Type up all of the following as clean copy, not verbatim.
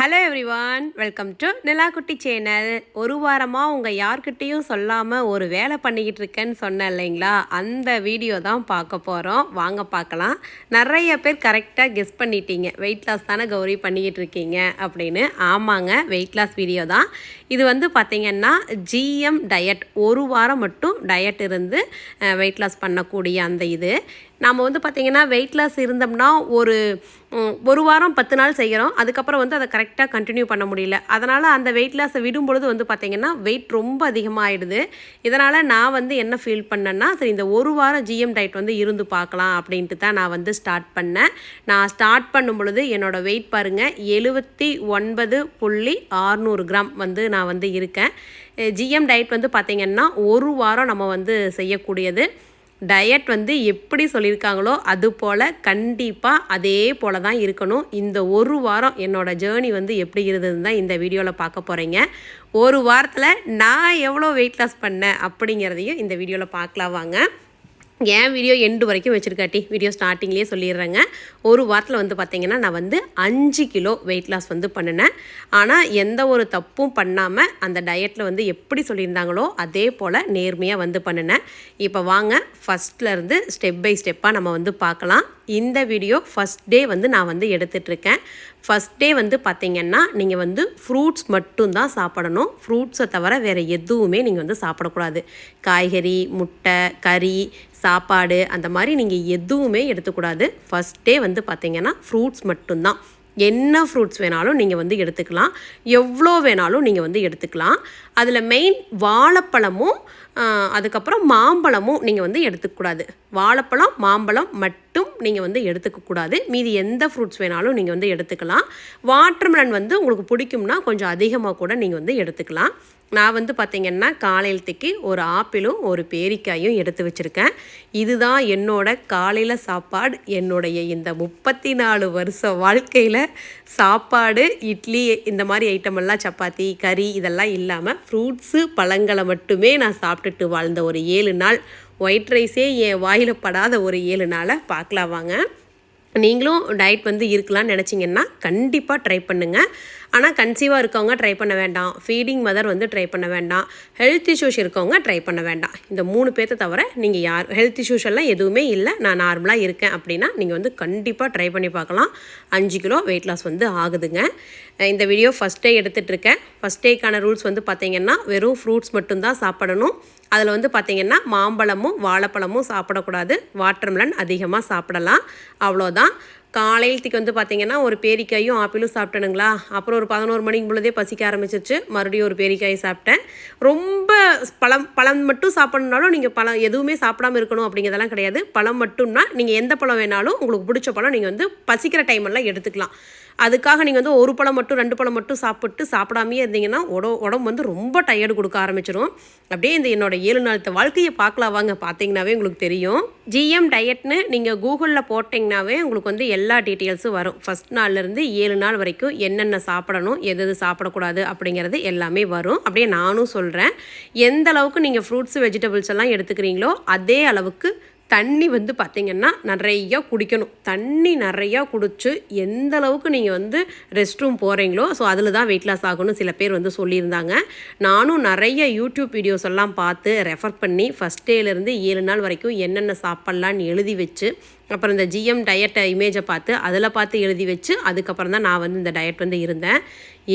Hello everyone, welcome to Nilakutti channel. ஒரு வாரமாக உங்கள் யார்கிட்டையும் சொல்லாமல் ஒரு வேலை பண்ணிக்கிட்டு இருக்கேன்னு சொன்னேன் இல்லைங்களா, அந்த வீடியோ தான் பார்க்க போகிறோம். வாங்க பார்க்கலாம். நிறைய பேர் கரெக்டாக கெஸ் பண்ணிட்டீங்க, வெயிட் லாஸ் தானே கௌரி பண்ணிக்கிட்டு இருக்கீங்க அப்படின்னு. ஆமாங்க, வெயிட் லாஸ் வீடியோ தான் இது. பார்த்திங்கன்னா ஜிஎம் டயட், ஒரு வாரம் மட்டும் டயட் இருந்து வெயிட் லாஸ் பண்ணக்கூடிய அந்த இது. நாம் பார்த்திங்கன்னா வெயிட் லாஸ் இருந்தோம்னா ஒரு வாரம் 10 நாள் செய்கிறோம், அதுக்கப்புறம் அதை கரெக்டாக கண்டினியூ பண்ண முடியல. அதனால் அந்த வெயிட் லாஸை விடும்பொழுது பார்த்திங்கன்னா வெயிட் ரொம்ப அதிகமாகிடுது. இதனால் நான் என்ன ஃபீல் பண்ணேன்னா, சரி இந்த ஒரு வாரம் ஜிஎம் டயட் இருந்து பார்க்கலாம் அப்படின்ட்டு தான் நான் ஸ்டார்ட் பண்ணேன். நான் ஸ்டார்ட் பண்ணும் பொழுது என்னோடய வெயிட் பாருங்கள், 79.600 கிராம் நான் இருக்கேன். ஜிஎம் டயட் பார்த்திங்கன்னா ஒரு வாரம் நம்ம செய்யக்கூடியது. டயட் எப்படி சொல்லியிருக்காங்களோ அது போல் கண்டிப்பாக அதே போல் தான் இருக்கணும். இந்த ஒரு வாரம் என்னோடய ஜேர்னி எப்படி இருந்ததுன்னு தான் இந்த வீடியோவில் பார்க்க போகிறீங்க. ஒரு வாரத்தில் நான் எவ்வளோ வெயிட் லாஸ் பண்ணேன் அப்படிங்கிறதையும் இந்த வீடியோவில் பார்க்கலாம் வாங்க. ஏன் வீடியோ எண்டு வரைக்கும் வச்சுருக்காட்டி வீடியோ ஸ்டார்டிங்லேயே சொல்லிடுறேங்க. ஒரு வாரத்தில் பார்த்திங்கன்னா நான் 5 கிலோ வெயிட் லாஸ் பண்ணினேன். ஆனால் எந்த ஒரு தப்பும் பண்ணாமல் அந்த டயட்டில் எப்படி சொல்லியிருந்தாங்களோ அதே போல் நேர்மையாக பண்ணினேன். இப்போ வாங்க ஃபஸ்ட்லேருந்து ஸ்டெப் பை ஸ்டெப்பாக நம்ம பார்க்கலாம். இந்த வீடியோ ஃபஸ்ட் டே நான் எடுத்துகிட்ருக்கேன். ஃபஸ்ட் டே பார்த்திங்கன்னா நீங்கள் ஃப்ரூட்ஸ் மட்டும்தான் சாப்பிடணும். ஃப்ரூட்ஸை தவிர வேறு எதுவுமே நீங்கள் சாப்பிடக்கூடாது. காய்கறி, முட்டை, கறி, சாப்பாடு அந்த மாதிரி நீங்கள் எதுவுமே எடுத்துக்கூடாது. ஃபஸ்ட் டே பார்த்திங்கன்னா ஃப்ரூட்ஸ் மட்டும்தான். என்ன ஃப்ரூட்ஸ் வேணாலும் நீங்கள் எடுத்துக்கலாம், எவ்வளோ வேணாலும் நீங்கள் எடுத்துக்கலாம். அதில் மெயின் வாழைப்பழமும் அதுக்கப்புறம் மாம்பழமும் நீங்கள் எடுத்துக்கூடாது. வாழைப்பழம், மாம்பழம் மட்டும் நீங்கள் எடுத்துக்கக்கூடாது. மீதி எந்த ஃப்ரூட்ஸ் வேணாலும் நீங்கள் எடுத்துக்கலாம். வாட்டர்மெலன் உங்களுக்கு பிடிக்கும்னா கொஞ்சம் அதிகமாக கூட நீங்கள் எடுத்துக்கலாம். நான் பார்த்திங்கன்னா காலையிலத்துக்கு ஒரு ஆப்பிளும் ஒரு பேரிக்காயும் எடுத்து வச்சுருக்கேன். இதுதான் என்னோட காலையில் சாப்பாடு. என்னுடைய இந்த 34 வருஷ வாழ்க்கையில் சாப்பாடு, இட்லி இந்த மாதிரி ஐட்டமெல்லாம், சப்பாத்தி, கறி இதெல்லாம் இல்லாமல் ஃப்ரூட்ஸு, பழங்களை மட்டுமே நான் சாப்பிட்டுட்டு வாழ்ந்த ஒரு 7 நாள். ஒயிட் ரைஸே என் வாயில் படாத ஒரு 7 நாளை பார்க்கலாம் வாங்க. நீங்களும் டயட் இருக்கலாம்னு நினச்சிங்கன்னா கண்டிப்பாக ட்ரை பண்ணுங்கள். ஆனால் கன்சீவாக இருக்கவங்க ட்ரை பண்ண வேண்டாம், ஃபீடிங் மதர் ட்ரை பண்ண வேண்டாம், ஹெல்த் இஷ்யூஸ் இருக்கவங்க ட்ரை பண்ண வேண்டாம். இந்த 3 பேர்த்தை தவிர நீங்கள் யார் ஹெல்த் இஷ்யூஸ் எல்லாம் எதுவுமே இல்லை, நான் நார்மலாக இருக்கேன் அப்படின்னா நீங்கள் கண்டிப்பாக ட்ரை பண்ணி பார்க்கலாம். 5 கிலோ வெயிட் லாஸ் ஆகுதுங்க. இந்த வீடியோ ஃபஸ்ட் டே எடுத்துகிட்ருக்கேன். ஃபஸ்ட் டேக்கான ரூல்ஸ் பார்த்திங்கன்னா வெறும் ஃப்ரூட்ஸ் மட்டும்தான் சாப்பிடணும். அதில் பார்த்திங்கன்னா மாம்பழமும் வாழைப்பழமும் சாப்பிடக்கூடாது. வாட்டர்மெலன் அதிகமாக சாப்பிடலாம், அவ்வளோதான். காலையிலத்துக்கு பார்த்திங்கன்னா ஒரு பேரிக்காயும் ஆப்பிளும் சாப்பிட்டேனுங்களா. அப்புறம் ஒரு 11 மணிக்கு பொழுதே பசிக்க ஆரம்பிச்சிருச்சு. மறுபடியும் ஒரு பேரிக்காய் சாப்பிட்டேன். ரொம்ப பழம் மட்டும் சாப்பிட்ணுனாலும் நீங்கள் பழம் எதுவுமே சாப்பிடாமல் இருக்கணும் அப்படிங்கிறதெல்லாம் கிடையாது. பழம் மட்டும்னா நீங்கள் எந்த பழம் வேணாலும் உங்களுக்கு பிடிச்ச பழம் நீங்கள் பசிக்கிற டைமெல்லாம் எடுத்துக்கலாம். அதுக்காக நீங்கள் ஒரு பழம் மட்டும் 2 பழம் மட்டும் சாப்பிடாமையே இருந்தீங்கன்னா உடம்பு ரொம்ப டயர்டு கொடுக்க ஆரம்பிச்சிடும். அப்படியே இந்த என்னோட 7 நாள் வாழ்க்கையை பார்க்கலாம் வாங்க. பார்த்தீங்கன்னாவே உங்களுக்கு தெரியும். ஜிஎம் டயட்னு நீங்கள் கூகுளில் போட்டிங்கனாவே உங்களுக்கு எல்லா டீட்டெயில்ஸும் வரும். ஃபஸ்ட் நாள்லேருந்து 7 நாள் வரைக்கும் என்னென்ன சாப்பிடணும், எது சாப்பிடக்கூடாது அப்படிங்கிறது எல்லாமே வரும். அப்படியே நானும் சொல்கிறேன். எந்த அளவுக்கு நீங்கள் ஃப்ரூட்ஸ், வெஜிடபிள்ஸ் எல்லாம் எடுத்துக்கிறீங்களோ அதே அளவுக்கு தண்ணி பார்த்திங்கன்னா நிறையா குடிக்கணும். தண்ணி நிறையா குடிச்சு எந்த அளவுக்கு நீங்கள் ரெஸ்ட் ரூம் போகிறீங்களோ ஸோ அதில் தான் வெயிட் லாஸ் ஆகணும்னு சில பேர் சொல்லியிருந்தாங்க. நானும் நிறைய யூடியூப் வீடியோஸ் எல்லாம் பார்த்து ரெஃபர் பண்ணி ஃபஸ்ட் டேலேருந்து 7 நாள் வரைக்கும் என்னென்ன சாப்பிட்லான்னு எழுதி வச்சு, அப்புறம் இந்த ஜிஎம் டயட்டை இமேஜை பார்த்து அதில் பார்த்து எழுதி வச்சு அதுக்கப்புறம் தான் நான் இந்த டயட் இருந்தேன்.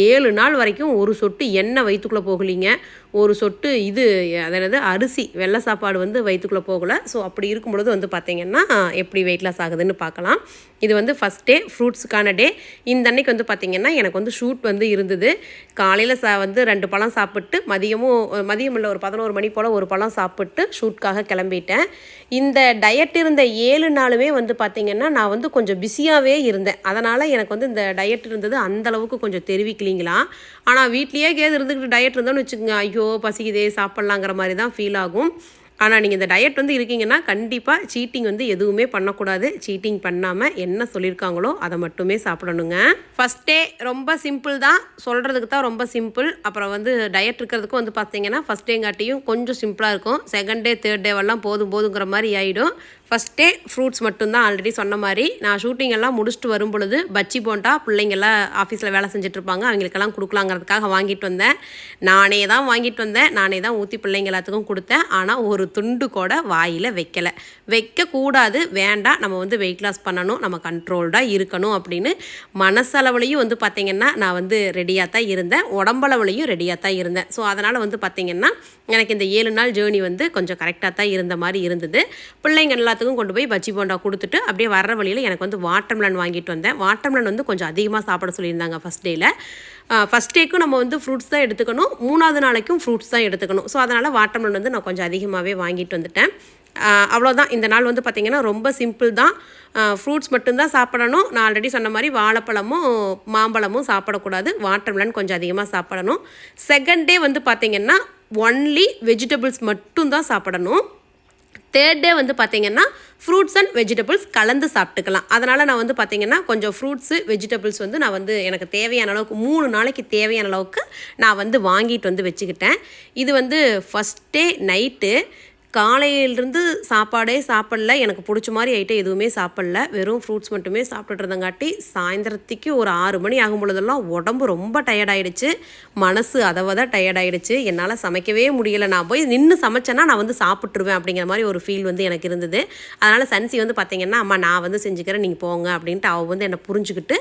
7 நாள் வரைக்கும் ஒரு சொட்டு எண்ணெய் வயிற்றுக்குள்ளே போகலிங்க. ஒரு சொட்டு அதாவது அரிசி வெள்ளை சாப்பாடு வயிற்றுக்குள்ளே போகலை. ஸோ அப்படி இருக்கும் பொழுது பார்த்திங்கன்னா எப்படி வெயிட் லாஸ் ஆகுதுன்னு பார்க்கலாம். இது ஃபஸ்ட் டே ஃப்ரூட்ஸுக்கான டே. இந்த அன்னைக்கு பார்த்திங்கன்னா எனக்கு ஷூட் இருந்தது. காலையில் 2 பழம் சாப்பிட்டு மதியம் இல்லை ஒரு 11 மணி போல் ஒரு பழம் சாப்பிட்டு ஷூட்காக கிளம்பிட்டேன். இந்த டயட் இருந்த 7 நாளுமே பார்த்திங்கன்னா நான் கொஞ்சம் பிஸியாகவே இருந்தேன். அதனால் எனக்கு இந்த டயட் இருந்தது அந்தளவுக்கு கொஞ்சம் தெரிவிக்கலிங்களா. ஆனால் வீட்லேயே இருந்துக்கிட்டு டயட் இருந்தோன்னு வச்சுக்கோங்க, ஐயோ பசிக்குதே சாப்பிட்லாங்கிற மாதிரி தான் ஃபீல் ஆகும். ஆனால் நீங்கள் இந்த டயட் வந்து இருக்கீங்கன்னா கண்டிப்பாக சீட்டிங் வந்து எதுவுமே பண்ணக்கூடாது. சீட்டிங் பண்ணாமல் என்ன சொல்லியிருக்காங்களோ அதை மட்டுமே சாப்பிடணுங்க. ஃபஸ்ட் டே ரொம்ப சிம்பிள் தான், சொல்கிறதுக்கு தான் ரொம்ப சிம்பிள். அப்புறம் வந்து டயட் இருக்கிறதுக்கும் வந்து பார்த்தீங்கன்னா ஃபஸ்ட் டேங்காட்டியும் கொஞ்சம் சிம்பிளாக இருக்கும். செகண்ட் டே தேர்ட் டேவெல்லாம் போதுங்கிற மாதிரி ஆகிடும். ஃபஸ்ட் டே ஃப்ரூட்ஸ் மட்டும்தான். ஆல்ரெடி சொன்ன மாதிரி நான் ஷூட்டிங் எல்லாம் முடிச்சுட்டு வரும் பொழுது பஜ்ஜி போண்டா பிள்ளைங்கள்லாம் ஆஃபீஸில் வேலை செஞ்சுட்ருப்பாங்க, அவங்களுக்கெல்லாம் கொடுக்கலாங்கிறதுக்காக வாங்கிட்டு வந்தேன். நானே தான் வாங்கிட்டு வந்தேன், நானே தான் ஊற்றி பிள்ளைங்க எல்லாத்துக்கும் கொடுத்தேன். ஆனால் ஒரு துண்டு கூட வாயில் வைக்கலை. வைக்கக்கூடாது, வேண்டாம், நம்ம வந்து வெயிட் லாஸ் பண்ணணும், நம்ம கண்ட்ரோல்டாக இருக்கணும் அப்படின்னு மனசளவுலையும் வந்து பார்த்திங்கன்னா நான் வந்து ரெடியாக தான் இருந்தேன், உடம்பளவுலையும் ரெடியாக தான் இருந்தேன். ஸோ அதனால் வந்து பார்த்திங்கன்னா எனக்கு இந்த 7 நாள் ஜேர்னி வந்து கொஞ்சம் கரெக்டாக தான் இருந்த மாதிரி இருந்தது. பிள்ளைங்க எல்லாத்துக்கும் கொண்டு போய் பஜ்ஜி போண்டா கொடுத்துட்டு அப்படியே வர்ற வழியில் எனக்கு வந்து வாட்டர்மெலன் வாங்கிட்டு வந்தேன். வாட்டர்மெலன் வந்து கொஞ்சம் அதிகமாக சாப்பிட சொல்லியிருந்தாங்க ஃபஸ்ட் டேயில். ஃபஸ்ட் டேக்கும் நம்ம வந்து ஃப்ரூட்ஸ் தான் எடுத்துக்கணும், 3ஆவது நாளைக்கும் ஃப்ரூட்ஸ் தான் எடுத்துக்கணும். ஸோ அதனால் வாட்டர்மெலன் வந்து நான் கொஞ்சம் அதிகமாகவே வாங்கிட்டு வந்துட்டேன். அவ்வளோதான். இந்த நாள் வந்து பார்த்திங்கன்னா ரொம்ப சிம்பிள் தான். ஃப்ரூட்ஸ் மட்டும்தான் சாப்பிடணும். நான் ஆல்ரெடி சொன்ன மாதிரி வாழைப்பழமும் மாம்பழமும் சாப்பிடக்கூடாது, வாட்டர்மெலன் கொஞ்சம் அதிகமாக சாப்பிடணும். செகண்ட் டே வந்து பார்த்திங்கன்னா ஒன்லி வெஜிடபிள்ஸ் மட்டும்தான் சாப்பிடணும். தேர்ட் டே வந்து பார்த்திங்கன்னா ஃப்ரூட்ஸ் அண்ட் வெஜிடபிள்ஸ் கலந்து சாப்பிட்டுக்கலாம். அதனால் நான் வந்து பார்த்திங்கன்னா கொஞ்சம் ஃப்ரூட்ஸு வெஜிடபிள்ஸ் வந்து நான் வந்து எனக்கு தேவையான அளவுக்கு 3 நாளைக்கு தேவையான அளவுக்கு நான் வந்து வாங்கிட்டு வந்து வச்சுக்கிட்டேன். இது வந்து ஃபஸ்ட் டே நைட்டு காலையிலிருந்து சாப்பாடே சாப்பிடல, எனக்கு பிடிச்ச மாதிரி ஐட்டம் எதுவுமே சாப்பிடல, வெறும் ஃப்ரூட்ஸ் மட்டுமே சாப்பிட்டுட்டு இருந்தங்காட்டி சாயந்தரத்துக்கு ஒரு 6 மணி ஆகும் பொழுதெல்லாம் உடம்பு ரொம்ப டயர்டாயிடுச்சு, மனசு அதை டயர்டாயிடுச்சு. என்னால் சமைக்கவே முடியலை. நான் போய் நின்று சமைச்சேன்னா நான் வந்து சாப்பிட்ருவேன் அப்படிங்கிற மாதிரி ஒரு ஃபீல் வந்து எனக்கு இருந்தது. அதனால் சன்சி வந்து பார்த்திங்கன்னா அம்மா நான் வந்து செஞ்சுக்கிறேன், நீங்கள் போங்க அப்படின்ட்டு அவள் வந்து என்னை புரிஞ்சுக்கிட்டு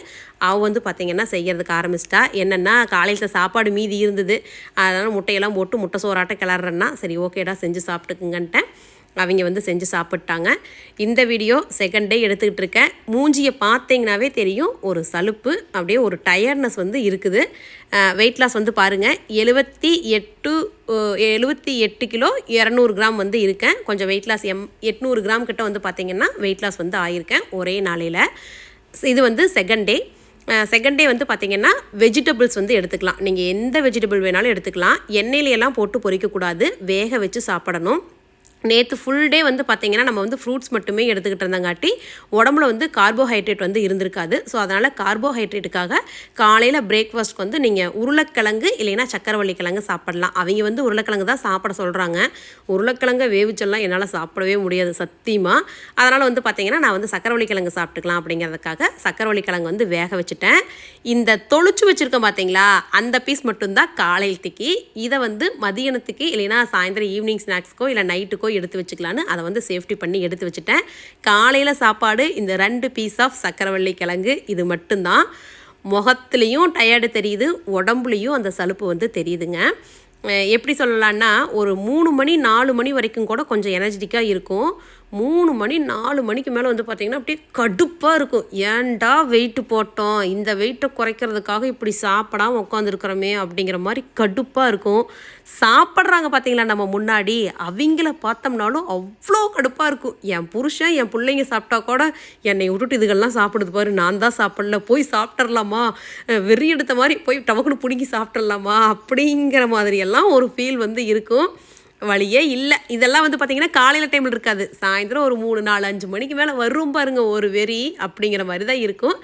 அவள் வந்து பார்த்திங்கன்னா செய்கிறதுக்கு ஆரம்பிச்சிட்டா. என்னென்னா காலையில் சாப்பாடு மீதி இருந்தது, அதனால் முட்டையெல்லாம் போட்டு முட்டை சோறாட்டம் கிளறேன்னா சரி ஓகேடா செஞ்சு சாப்பிட்டுக்குங்க. அவங்க வந்து செஞ்சு சாப்பிட்டாங்க. இந்த வீடியோ செகண்ட் டே எடுத்துக்கிட்டு இருக்கேன். மூஞ்சியை பார்த்தீங்கன்னாவே தெரியும் ஒரு சலுப்பு, அப்படியே ஒரு டயர்ட்னஸ் வந்து இருக்குது. வெயிட் லாஸ் வந்து பாருங்கள், 78 கிலோ 200 கிராம் வந்து இருக்கேன். கொஞ்சம் வெயிட் லாஸ் 800 கிராம் கிட்ட வந்து பார்த்திங்கன்னா வெயிட் லாஸ் வந்து ஆகியிருக்கேன் ஒரே நாளையில். இது வந்து செகண்ட் டே. செகண்ட் டே வந்து பார்த்திங்கன்னா வெஜிடபிள்ஸ் வந்து எடுத்துக்கலாம். நீங்கள் எந்த வெஜிடபிள் வேணாலும் எடுத்துக்கலாம். எண்ணெயிலையெல்லாம் போட்டு பொரிக்கக்கூடாது, வேக வச்சு சாப்பிடணும். நேற்று ஃபுல் டே வந்து பார்த்திங்கன்னா நம்ம வந்து ஃப்ரூட்ஸ் மட்டுமே எடுத்துக்கிட்டு இருந்தங்காட்டி உடம்புல வந்து கார்போஹைட்ரேட் வந்து இருந்திருக்காது. ஸோ அதனால் கார்போஹைட்ரேட்டுக்காக காலையில் பிரேக்ஃபாஸ்ட்க்கு வந்து நீங்கள் உருளைக்கிழங்கு இல்லைன்னா சக்கரவள்ளி கிழங்கு சாப்பிடலாம். அவங்க வந்து உருளைக்கிழங்கு தான் சாப்பிட சொல்கிறாங்க. உருளைக்கிழங்கை வேவிச்செல்லாம் என்னால் சாப்பிடவே முடியாது சத்தியமாக. அதனால் வந்து பார்த்திங்கன்னா நான் வந்து சக்கரவள்ளி கிழங்கு சாப்பிட்டுக்கலாம் அப்படிங்கிறதுக்காக சக்கரவள்ளி கிழங்கு வந்து வேக வச்சுட்டேன். இந்த தொளிச்சு வச்சுருக்கேன் பார்த்தீங்களா, அந்த பீஸ் மட்டும்தான் காலையிலத்துக்கு. இதை வந்து மதியானத்துக்கு இல்லைன்னா சாயந்தரம் ஈவினிங் ஸ்நாக்ஸ்க்கோ இல்லை நைட்டுக்கோ எடுத்து வச்சுக்கலான்னு அதை வந்து சேஃப்டி பண்ணி எடுத்து வச்சுட்டேன். காலையில் சாப்பாடு இந்த 2 பீஸ் ஆஃப் சக்கரவள்ளி கிழங்கு, இது மட்டும்தான். முகத்துலேயும் டயர்டு தெரியுது, உடம்புலையும் அந்த சலுப்பு வந்து தெரியுதுங்க. எப்படி சொல்லலான்னா ஒரு 3 மணி 4 மணி வரைக்கும் கூட கொஞ்சம் எனர்ஜெட்டிக்காக இருக்கும். 3 மணி 4 மணிக்கு மேலே வந்து பார்த்திங்கன்னா அப்படியே கடுப்பாக இருக்கும். ஏன்டா வெயிட்டு போட்டோம், இந்த வெயிட்டை குறைக்கிறதுக்காக இப்படி சாப்பிடாமல் உட்காந்துருக்குறோமே அப்படிங்கிற மாதிரி கடுப்பாக இருக்கும். சாப்பிட்றாங்க பார்த்தீங்களா நம்ம முன்னாடி, அவங்கள பார்த்தோம்னாலும் அவ்வளோ கடுப்பாக இருக்கும். என் புருஷன் என் பிள்ளைங்க சாப்பிட்டா கூட என்னை விட்டுட்டு இதுகள்லாம் சாப்பிடுது பாரு, நான் தான் சாப்பிடல, போய் சாப்பிட்றலாமா, வெறி எடுத்த மாதிரி போய் டவக்குன்னு பிடுங்கி சாப்பிட்றலாமா அப்படிங்கிற மாதிரியெல்லாம் ஒரு ஃபீல் வந்து இருக்கும். வழியே இல்லை. இதெல்லாம் வந்து பார்த்திங்கன்னா காலையில் டைமில் இருக்காது, சாயந்தரம் ஒரு 3 4 5 மணிக்கு மேலே வரும் பாருங்க ஒரு வெறி, அப்படிங்கிற மாதிரி தான் இருக்கும்.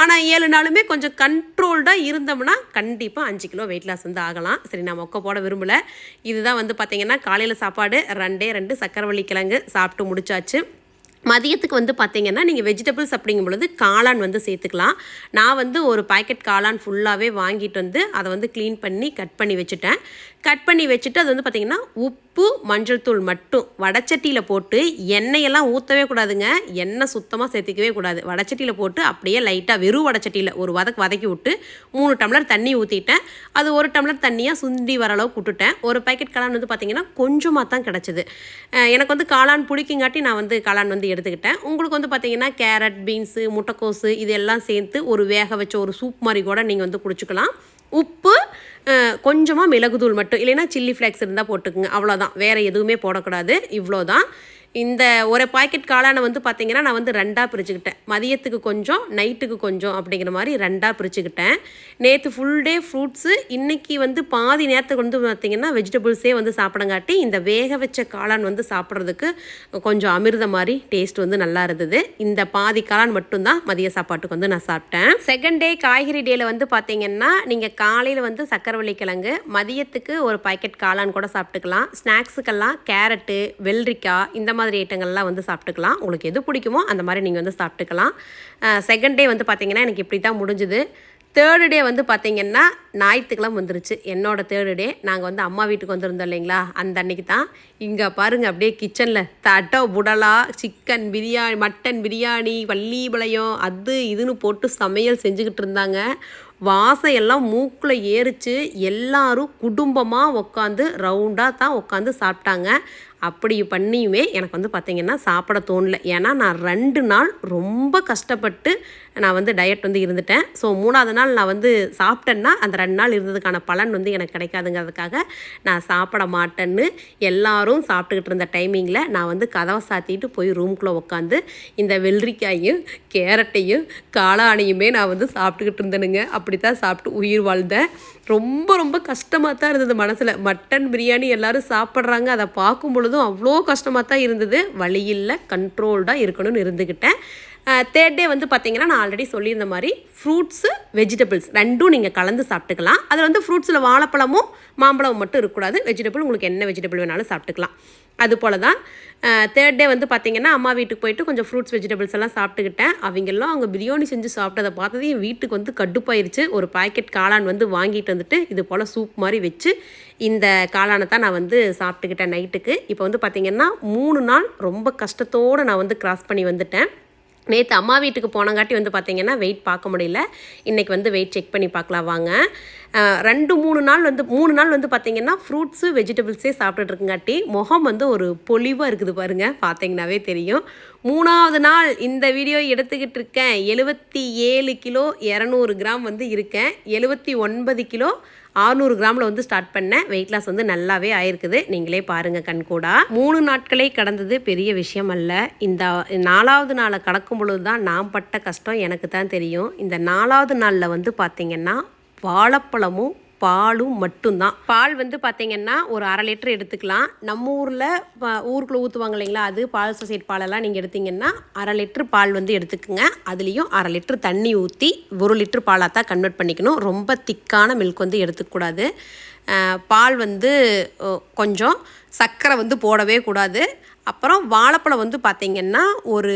ஆனால் 7 நாளுமே கொஞ்சம் கண்ட்ரோல்டாக இருந்தோம்னா கண்டிப்பாக 5 கிலோ வெயிட் லாஸ் வந்து ஆகலாம். சரி, நான் மொக்க போட விரும்பலை. இதுதான் வந்து பார்த்திங்கன்னா காலையில் சாப்பாடு 2 சக்கரவள்ளி கிழங்கு சாப்பிட்டு முடிச்சாச்சு. மதியத்துக்கு வந்து பார்த்திங்கன்னா நீங்கள் வெஜிடபிள்ஸ் அப்படிங்கும் பொழுது காளான் வந்து சேர்த்துக்கலாம். நான் வந்து ஒரு பாக்கெட் காளான் ஃபுல்லாகவே வாங்கிட்டு வந்து அதை வந்து க்ளீன் பண்ணி கட் பண்ணி வச்சுட்டேன். கட் பண்ணி வச்சுட்டு அது வந்து பார்த்திங்கன்னா உப்பு மஞ்சள் தூள் மட்டும் வடச்சட்டியில் போட்டு, எண்ணெயெல்லாம் ஊற்றவே கூடாதுங்க, எண்ணெய் சுத்தமாக சேர்த்திக்கவே கூடாது. வடச்சட்டியில் போட்டு அப்படியே லைட்டாக வெறும் வடச்சட்டியில் ஒரு வதக்கி விட்டு 3 டம்ளர் தண்ணி ஊற்றிட்டேன். அது 1 டம்ளர் தண்ணியாக சுண்டி வர அளவுக்கு விட்டுட்டேன். ஒரு பாக்கெட் காளான் வந்து பார்த்திங்கன்னா கொஞ்சமாக தான் கிடச்சிது. எனக்கு வந்து காளான் பிடிக்குங்காட்டி நான் வந்து காளான் வந்து எடுத்துக்கிட்டேன். உங்களுக்கு வந்து பார்த்திங்கன்னா கேரட், பீன்ஸு, முட்டைக்கோஸு இதெல்லாம் சேர்த்து ஒரு வேக வச்ச ஒரு சூப் மாதிரி கூட நீங்கள் வந்து குடிச்சிக்கலாம். உப்பு, கொஞ்சமாக மிளகுத்தூள் மட்டும், இல்லைன்னா சில்லி ஃப்ளேக்ஸ் இருந்தால் போட்டுக்குங்க, அவ்வளோதான். வேறு எதுவுமே போடக்கூடாது. இவ்வளோ தான். இந்த ஒரு பாக்கெட் காளானை வந்து பார்த்திங்கன்னா நான் வந்து 2ஆக பிரிச்சுக்கிட்டேன். மதியத்துக்கு கொஞ்சம், நைட்டுக்கு கொஞ்சம் அப்படிங்கிற மாதிரி 2ஆக பிரிச்சுக்கிட்டேன். நேற்று ஃபுல் டே ஃப்ரூட்ஸு, இன்றைக்கி வந்து பாதி நேரத்துக்கு வந்து பார்த்திங்கன்னா வெஜிடபிள்ஸே வந்து சாப்பிடங்காட்டி இந்த வேக வச்ச காளான் வந்து சாப்பிட்றதுக்கு கொஞ்சம் அமிர்த மாதிரி டேஸ்ட் வந்து நல்லா இருந்தது. இந்த பாதி காளான் மட்டும்தான் மதிய சாப்பாட்டுக்கு வந்து நான் சாப்பிட்டேன். செகண்ட் டே காய்கறி டேயில் வந்து பார்த்திங்கன்னா நீங்கள் காலையில் வந்து சக்கரவள்ளி கிழங்கு, மதியத்துக்கு ஒரு பாக்கெட் காளான் கூட சாப்பிட்டுக்கலாம். ஸ்நாக்ஸுக்கெல்லாம் கேரட்டு, வெள்ளரிக்காய் இந்த மாதிரி ஐட்டங்கள்லாம் வந்து சாப்பிட்டுக்கலாம். உங்களுக்கு எது பிடிக்குமோ அந்த மாதிரி நீங்கள் வந்து சாப்பிட்டுக்கலாம். செகண்ட் டே வந்து பார்த்திங்கன்னா எனக்கு இப்படி தான் முடிஞ்சுது. தேர்டு டே வந்து பார்த்திங்கன்னா ஞாயிற்றுக்கிழமை வந்துருச்சு. என்னோட தேர்டு டே நாங்கள் வந்து அம்மா வீட்டுக்கு வந்துருந்தோம் இல்லைங்களா, அந்த அன்றைக்கி தான். இங்கே பாருங்கள் அப்படியே கிச்சனில் தட்டை புடலா, சிக்கன் பிரியாணி, மட்டன் பிரியாணி, வள்ளிபாளையம் அது இதுன்னு போட்டு சமையல் செஞ்சுக்கிட்டு இருந்தாங்க. வாசம் எல்லாம் மூக்கில் ஏறிச்சு. எல்லாரும் குடும்பமாக உட்காந்து ரவுண்டாக தான் உட்காந்து சாப்பிட்டாங்க. அப்படி பண்ணியுமே எனக்கு வந்து பார்த்திங்கன்னா சாப்பிட தோணல. ஏன்னா நான் 2 நாள் ரொம்ப கஷ்டப்பட்டு நான் வந்து டயட் வந்து இருந்துட்டேன். ஸோ 3ஆவது நாள் நான் வந்து சாப்பிட்டேன்னா அந்த 2 நாள் இருந்ததுக்கான பலன் வந்து எனக்கு கிடைக்காதுங்கிறதுக்காக நான் சாப்பிட மாட்டேன்னு எல்லாரும் சாப்பிட்டுக்கிட்டு இருந்த டைமிங்கில் நான் வந்து கதவை சாத்திட்டு போய் ரூம்குள்ளே உட்காந்து இந்த வெள்ளரிக்காயும் கேரட்டையும் காளானையுமே நான் வந்து சாப்பிட்டுக்கிட்டு இருந்தேனுங்க. அப்படி தான் சாப்பிட்டு உயிர் வாழ்ந்தேன். ரொம்ப ரொம்ப கஷ்டமாக தான் இருந்தது மனசில். மட்டன் பிரியாணி எல்லோரும் சாப்பிட்றாங்க, அதை பார்க்கும் பொழுதும் அவ்வளோ கஷ்டமாக தான் இருந்தது. வழியில் கண்ட்ரோல்டாக இருக்கணும்னு இருந்துக்கிட்டேன். தேர்ட் டே வந்து பார்த்திங்கன்னா நான் ஆல்ரெடி சொல்லியிருந்த மாதிரி ஃப்ரூட்ஸு, வெஜிடபிள்ஸ் 2ம் நீங்கள் கலந்து சாப்பிட்டுக்கலாம். அதில் வந்து ஃப்ரூட்ஸில் வாழைப்பழமும் மாம்பழமும் மட்டும் இருக்கக்கூடாது. வெஜிடபிள் உங்களுக்கு என்ன வெஜிடபிள் வேணாலும் சாப்பிட்டுக்கலாம். அது போல் தான் தேர்ட் டே வந்து பார்த்திங்கன்னா அம்மா வீட்டுக்கு போயிட்டு கொஞ்சம் ஃப்ரூட்ஸ் வெஜிடபிள்ஸ் எல்லாம் சாப்பிட்டுக்கிட்டேன். அவங்கெல்லாம் அவங்க பிரியாணி செஞ்சு சாப்பிட்டதை பார்த்தது என் வீட்டுக்கு வந்து கடுப்பாயிருச்சு. ஒரு பாக்கெட் காளான் வந்து வாங்கிட்டு வந்துட்டு இது போல் சூப் மாதிரி வச்சு இந்த காளானை தான் நான் வந்து சாப்பிட்டுக்கிட்டேன் நைட்டுக்கு. இப்போ வந்து பார்த்திங்கன்னா 3 நாள் ரொம்ப கஷ்டத்தோடு நான் வந்து கிராஸ் பண்ணி வந்துட்டேன். நேற்று அம்மா வீட்டுக்கு போனங்காட்டி வந்து பார்த்திங்கன்னா வெயிட் பார்க்க முடியல. இன்றைக்கி வந்து வெயிட் செக் பண்ணி பார்க்கலாம் வாங்க. 3 நாள் வந்து பார்த்திங்கன்னா ஃப்ரூட்ஸு வெஜிடபிள்ஸே சாப்பிட்டுட்டு இருக்குங்காட்டி முகம் வந்து ஒரு பொலிவாக இருக்குது பாருங்கள், பார்த்தீங்கன்னாவே தெரியும். 3ஆவது நாள் இந்த வீடியோ எடுத்துக்கிட்டு இருக்கேன். 77 கிலோ 200 கிராம் வந்து இருக்கேன். 79 கிலோ 600 கிராமில் வந்து ஸ்டார்ட் பண்ணேன். வெயிட் லாஸ் வந்து நல்லாவே ஆயிருக்குது. நீங்களே பாருங்கள் கண்கூடா. 3 நாட்களே கடந்தது பெரிய விஷயம் அல்ல. இந்த 4ஆவது நாளை கடக்கும் பொழுது தான் நான் பட்ட கஷ்டம் எனக்கு தான் தெரியும். இந்த 4ஆவது நாளில் வந்து பார்த்திங்கன்னா வாழைப்பழமும் பாலும் மட்டும்தான். பால் வந்து பார்த்திங்கன்னா ஒரு 1/2 லிட்டர் எடுத்துக்கலாம். நம்ம ஊருக்குள்ளே ஊற்றுவாங்க இல்லைங்களா, அது பால் சொசைட்டி பாலெல்லாம் நீங்கள் எடுத்திங்கன்னா 1/2 லிட்டர் பால் வந்து எடுத்துக்குங்க. அதுலேயும் 1/2 லிட்டர் தண்ணி ஊற்றி 1 லிட்டர் பாலாக தான் கன்வெர்ட் பண்ணிக்கணும். ரொம்ப திக்கான மில்க் வந்து எடுத்துக்கூடாது. பால் வந்து கொஞ்சம் சர்க்கரை வந்து போடவே கூடாது. அப்புறம் வாழைப்பழம் வந்து பார்த்திங்கன்னா ஒரு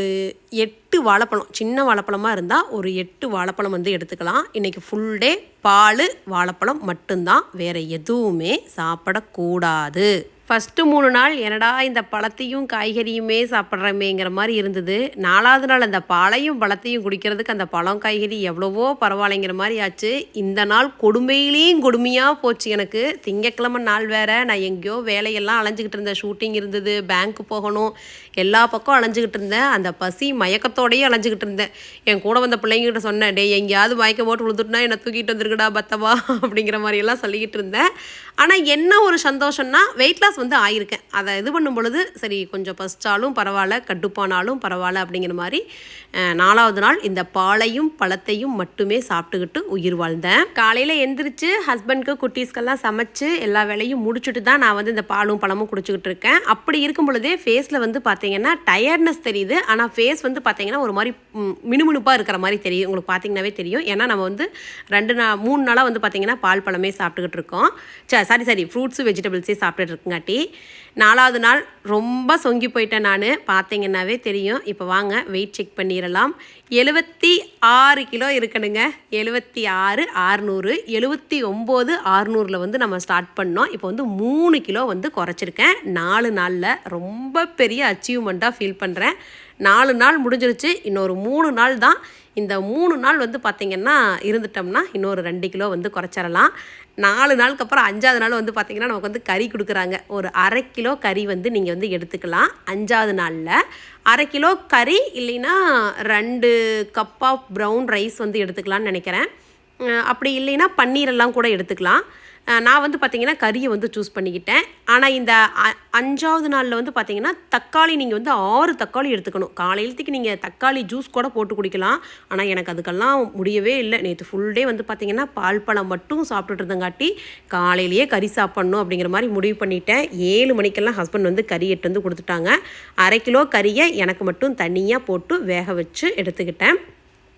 8 வாழைப்பழம், சின்ன வாழைப்பழமாக இருந்தால் ஒரு 8 வாழைப்பழம் வந்து எடுத்துக்கலாம். இன்றைக்கி ஃபுல் டே பால் வாழைப்பழம் மட்டும்தான், வேறு எதுவுமே சாப்பிடக்கூடாது. ஃபஸ்ட்டு 3 நாள் என்னடா இந்த பழத்தையும் காய்கறியுமே சாப்பிட்றமேங்கிற மாதிரி இருந்தது. 4ஆவது நாள் அந்த பாலையும் பழத்தையும் குடிக்கிறதுக்கு அந்த பழம் காய்கறி எவ்வளவோ பரவாயில்லைங்கிற மாதிரி ஆச்சு. இந்த நாள் கொடுமையிலையும் கொடுமையாக போச்சு எனக்கு. திங்கக்கிழமை நாள் வேறு. நான் எங்கேயோ வேலையெல்லாம் அலைஞ்சிக்கிட்டு இருந்தேன். ஷூட்டிங் இருந்தது, பேங்க்கு போகணும், எல்லா பக்கம் அலைஞ்சிக்கிட்டு இருந்தேன். அந்த பசி மயக்கத்தோடையே அலைஞ்சிக்கிட்டு இருந்தேன். என் கூட வந்த பிள்ளைங்கிட்ட சொன்னேன், டே எங்கேயாவது மயக்கம் போட்டு விழுந்துட்டுனா என்னை தூக்கிட்டு வந்துருக்குடா பத்தவா அப்படிங்கிற மாதிரியெல்லாம் சொல்லிக்கிட்டு இருந்தேன். ஆனால் என்ன ஒரு சந்தோஷம்னா வெயிட் லாஸ் வந்து ஆயிருக்கேன். அதை இது பண்ணும் பொழுது சரி கொஞ்சம் பசிச்சாலும் பரவாயில்ல, கடுப்பானாலும் பரவாயில்ல அப்படிங்கிற மாதிரி 4ஆவது நாள் இந்த பாலையும் பழத்தையும் மட்டுமே சாப்பிட்டுக்கிட்டு உயிர் வாழ்ந்தேன். காலையில் எந்திரிச்சு ஹஸ்பண்ட்க்கு குட்டீஸ்க்கெல்லாம் சமைச்சு எல்லா வேலையும் முடிச்சுட்டு தான் நான் வந்து இந்த பாலும் பழமும் குடிச்சிக்கிட்டு இருக்கேன். அப்படி இருக்கும் பொழுதே ஃபேஸில் வந்து பார்த்திங்கன்னா டயர்ட்னஸ் தெரியுது. ஆனால் ஃபேஸ் வந்து பார்த்திங்கன்னா ஒரு மாதிரி மினுமினுப்பாக இருக்கிற மாதிரி தெரியும். உங்களுக்கு பார்த்திங்கனாவே தெரியும். ஏன்னா நம்ம வந்து 3 நாளாக வந்து பார்த்திங்கன்னா பால் பழமே சாப்பிட்டுக்கிட்டு இருக்கோம். சாரி ஃப்ரூட்ஸு வெஜிடபிள்ஸே சாப்பிட்டுட்டு இருக்குங்காட்டி 4ஆவது நாள் ரொம்ப சொங்கி போயிட்டேன் நான். பார்த்தீங்கன்னாவே தெரியும். இப்போ வாங்க வெயிட் செக் பண்ணிடலாம். 76 கிலோ இருக்கணுங்க. 76 600, 79 600 வந்து நம்ம ஸ்டார்ட் பண்ணோம். இப்போ வந்து 3 கிலோ வந்து குறைச்சிருக்கேன் 4 நாளில். ரொம்ப பெரிய அச்சீவ்மெண்ட்டாக ஃபீல் பண்ணுறேன். 4 நாள் முடிஞ்சிருச்சு. இன்னொரு 3 நாள் தான். இந்த 3 நாள் வந்து பார்த்திங்கன்னா இருந்துட்டோம்னா இன்னொரு 2 கிலோ வந்து குறைச்சிடலாம். 4 நாளுக்கு அப்புறம் 5ஆவது நாள் வந்து பார்த்திங்கன்னா நமக்கு வந்து கறி கொடுக்குறாங்க. ஒரு 1/2 கிலோ கறி வந்து நீங்கள் வந்து எடுத்துக்கலாம். 5ஆவது நாளில் 1/2 கிலோ கறி இல்லைன்னா 2 கப் ஆஃப் ப்ரௌன் ரைஸ் வந்து எடுத்துக்கலான்னு நினைக்கிறேன். அப்படி இல்லைன்னா பன்னீரெல்லாம் கூட எடுத்துக்கலாம். நான் வந்து பார்த்திங்கன்னா கறியை வந்து சூஸ் பண்ணிக்கிட்டேன். ஆனால் இந்த 5வது நாளில் வந்து பார்த்திங்கன்னா தக்காளி நீங்கள் வந்து 6 தக்காளி எடுத்துக்கணும். காலையிலத்துக்கு நீங்கள் தக்காளி ஜூஸ் கூட போட்டு குடிக்கலாம். ஆனால் எனக்கு அதுக்கெல்லாம் முடியவே இல்லை. நேற்று ஃபுல் டே வந்து பார்த்திங்கன்னா பால் பழம் மட்டும் சாப்பிட்டுட்டு இருந்தங்காட்டி காலையிலேயே கறி சாப்பிட்ணும் அப்படிங்கிற மாதிரி முடிவு பண்ணிட்டேன். 7 மணிக்கெல்லாம் ஹஸ்பண்ட் வந்து கறி எட்டு வந்து கொடுத்துட்டாங்க. 1/2 கிலோ கறியை எனக்கு மட்டும் தனியாக போட்டு வேக வச்சு எடுத்துக்கிட்டேன்.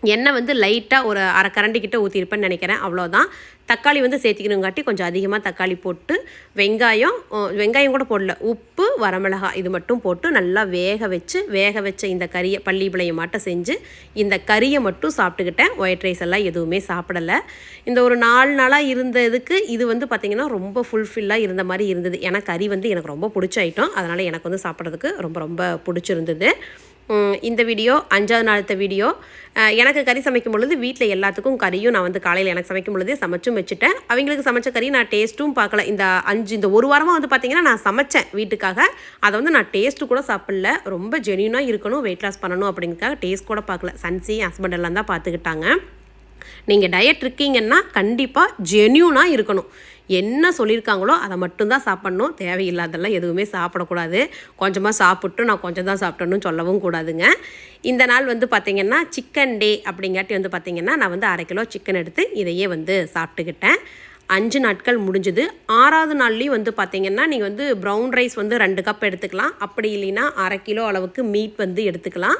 எண்ணெய் வந்து லைட்டாக ஒரு 1/2 கரண்டி கிட்ட ஊற்றிருப்பேன்னு நினைக்கிறேன். அவ்வளோதான். தக்காளி வந்து சேர்த்திக்கணுங்காட்டி கொஞ்சம் அதிகமாக தக்காளி போட்டு வெங்காயம் கூட போடல, உப்பு, வரமிளகாய் இது மட்டும் போட்டு நல்லா வேக வச்ச இந்த கறியை பள்ளி பிள்ளையமாட்ட செஞ்சு இந்த கறியை மட்டும் சாப்பிட்டுக்கிட்டேன். ஒயிட் ரைஸ் எல்லாம் எதுவுமே சாப்பிடலை. இந்த ஒரு 4 நாளாக இருந்ததுக்கு இது வந்து பார்த்திங்கன்னா ரொம்ப ஃபுல்ஃபில்லாக இருந்த மாதிரி இருந்தது. ஏன்னா கறி வந்து எனக்கு ரொம்ப பிடிச்ச ஐட்டம். அதனால் எனக்கு வந்து சாப்பிட்றதுக்கு ரொம்ப ரொம்ப பிடிச்சிருந்தது. இந்த வீடியோ 5வது நாளத்த வீடியோ. எனக்கு கறி சமைக்கும் பொழுது வீட்டில் எல்லாத்துக்கும் கறியும் நான் வந்து காலையில் எனக்கு சமைக்கும் பொழுதே சமைச்சும் வச்சுட்டேன். அவங்களுக்கு சமைச்ச கறி நான் டேஸ்ட்டும் பார்க்கல. இந்த ஒரு வாரமாக வந்து பார்த்திங்கன்னா நான் சமைச்சேன் வீட்டுக்காக. அதை வந்து நான் டேஸ்ட்டு கூட சாப்பிடல. ரொம்ப ஜென்யூனாக இருக்கணும், வெயிட் லாஸ் பண்ணணும் அப்படிங்கிறதுக்காக டேஸ்ட் கூட பார்க்கல. சன்சி ஹஸ்பண்ட் எல்லாம் தான் பார்த்துக்கிட்டாங்க. நீங்கள் டயட் இருக்கீங்கன்னா கண்டிப்பாக ஜென்யூனாக இருக்கணும். என்ன சொல்லியிருக்காங்களோ அதை மட்டும்தான் சாப்பிட்ணும். தேவையில்லாதெல்லாம் எதுவுமே சாப்பிடக்கூடாது. கொஞ்சமாக சாப்பிட்டு நான் கொஞ்சம் தான் சாப்பிட்டணும்னு சொல்லவும் கூடாதுங்க. இந்த நாள் வந்து பார்த்திங்கன்னா சிக்கன் டே அப்படிங்காட்டி வந்து பார்த்திங்கன்னா நான் வந்து 1/2 கிலோ சிக்கன் எடுத்து இதையே வந்து சாப்பிட்டுக்கிட்டேன். 5 நாட்கள் முடிஞ்சுது. 6வது நாள்லேயும் வந்து பார்த்திங்கன்னா நீங்கள் வந்து ப்ரௌன் ரைஸ் வந்து 2 கப் எடுத்துக்கலாம். அப்படி இல்லைன்னா 1/2 கிலோ அளவுக்கு மீட் வந்து எடுத்துக்கலாம்.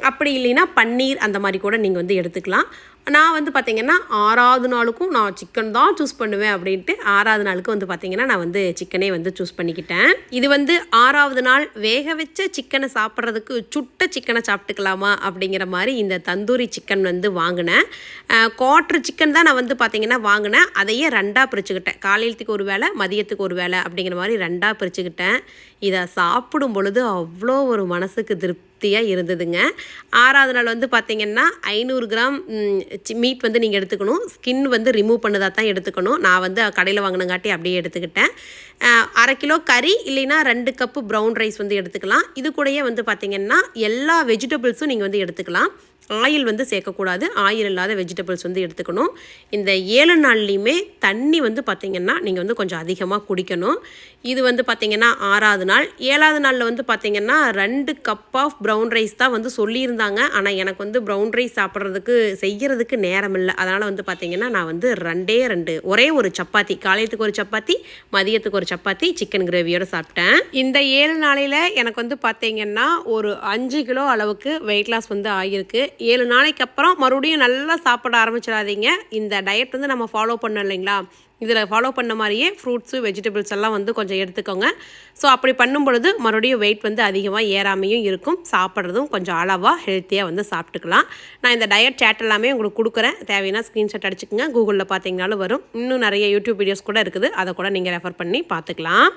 அப்படி இல்லைன்னா பன்னீர் அந்த மாதிரி கூட நீங்கள் வந்து எடுத்துக்கலாம். நான் வந்து பார்த்திங்கன்னா 6வது நாளுக்கும் நான் சிக்கன் தான் சூஸ் பண்ணுவேன் அப்படின்ட்டு 6வது நாளுக்கு வந்து பார்த்திங்கன்னா நான் வந்து சிக்கனே வந்து சூஸ் பண்ணிக்கிட்டேன். இது வந்து 6வது நாள் வேக வச்ச சிக்கனை சாப்பிட்றதுக்கு சுட்ட சிக்கனை சாப்பிட்டுக்கலாமா அப்படிங்கிற மாதிரி இந்த தந்தூரி சிக்கன் வந்து வாங்கினேன். 1/4 சிக்கன் தான் நான் வந்து பார்த்திங்கன்னா வாங்கினேன். அதையே 2ஆக பிரிச்சுக்கிட்டேன். காலையிலத்துக்கு ஒரு வேளை, மதியத்துக்கு ஒரு வேளை அப்படிங்கிற மாதிரி 2ஆக பிரிச்சுக்கிட்டேன். இதை சாப்பிடும் பொழுது அவ்வளோ ஒரு மனசுக்கு திருப்தியாக இருந்ததுங்க. 6வது நாள் வந்து பார்த்திங்கன்னா 500 கிராம் மீட் வந்து நீங்கள் எடுத்துக்கணும். ஸ்கின் வந்து ரிமூவ் பண்ணதாக தான் எடுத்துக்கணும். நான் வந்து கடையில் வாங்கினங்காட்டி அப்படியே எடுத்துக்கிட்டேன். 1/2 கிலோ கறி இல்லைன்னா 2 கப்பு ப்ரௌன் ரைஸ் வந்து எடுத்துக்கலாம். இது கூடயே வந்து பார்த்திங்கன்னா எல்லா வெஜிடபிள்ஸும் நீங்கள் வந்து எடுத்துக்கலாம். ஆயில் வந்து சேர்க்கக்கூடாது. ஆயில் இல்லாத வெஜிடபிள்ஸ் வந்து எடுத்துக்கணும். இந்த 7 நாள்லேயுமே தண்ணி வந்து பார்த்திங்கன்னா நீங்கள் வந்து கொஞ்சம் அதிகமாக குடிக்கணும். இது வந்து பார்த்திங்கன்னா 6வது நாள். 7வது நாளில் வந்து பார்த்திங்கன்னா 2 கப் ஆஃப் ப்ரௌன் ரைஸ் தான் வந்து சொல்லியிருந்தாங்க. ஆனால் எனக்கு வந்து ப்ரௌன் ரைஸ் செய்கிறதுக்கு நேரம் இல்லை. அதனால் வந்து பார்த்திங்கன்னா நான் வந்து 2 ஒரே ஒரு சப்பாத்தி, காலையத்துக்கு ஒரு சப்பாத்தி, மதியத்துக்கு ஒரு சப்பாத்தி சிக்கன் கிரேவியோடு சாப்பிட்டேன். இந்த 7 நாளையில் எனக்கு வந்து பார்த்திங்கன்னா ஒரு 5 கிலோ அளவுக்கு வெயிட் லாஸ் வந்து ஆகியிருக்கு. 7 நாளைக்கு அப்புறம் மறுபடியும் நல்லா சாப்பிட ஆரம்பிச்சிடாதீங்க. இந்த டயட் வந்து நம்ம ஃபாலோ பண்ணோம் இல்லைங்களா, இதில் ஃபாலோ பண்ண மாதிரியே ஃப்ரூட்ஸு வெஜிடபிள்ஸ் எல்லாம் வந்து கொஞ்சம் எடுத்துக்கோங்க. ஸோ அப்படி பண்ணும் பொழுது மறுபடியும் வெயிட் வந்து அதிகமாக ஏறாமையும் இருக்கும். சாப்பிட்றதும் கொஞ்சம் அளவாக ஹெல்த்தியாக வந்து சாப்பிட்டுக்கலாம். நான் இந்த டயட் சேட் எல்லாமே உங்களுக்கு கொடுக்குறேன். தேவைன்னா ஸ்க்ரீன்ஷாட் அடிச்சுக்கோங்க. கூகுளில் பார்த்தீங்கனாலும் வரும். இன்னும் நிறைய யூடியூப் வீடியோஸ் கூட இருக்குது. அதை கூட நீங்கள் ரெஃபர் பண்ணி பார்த்துக்கலாம்.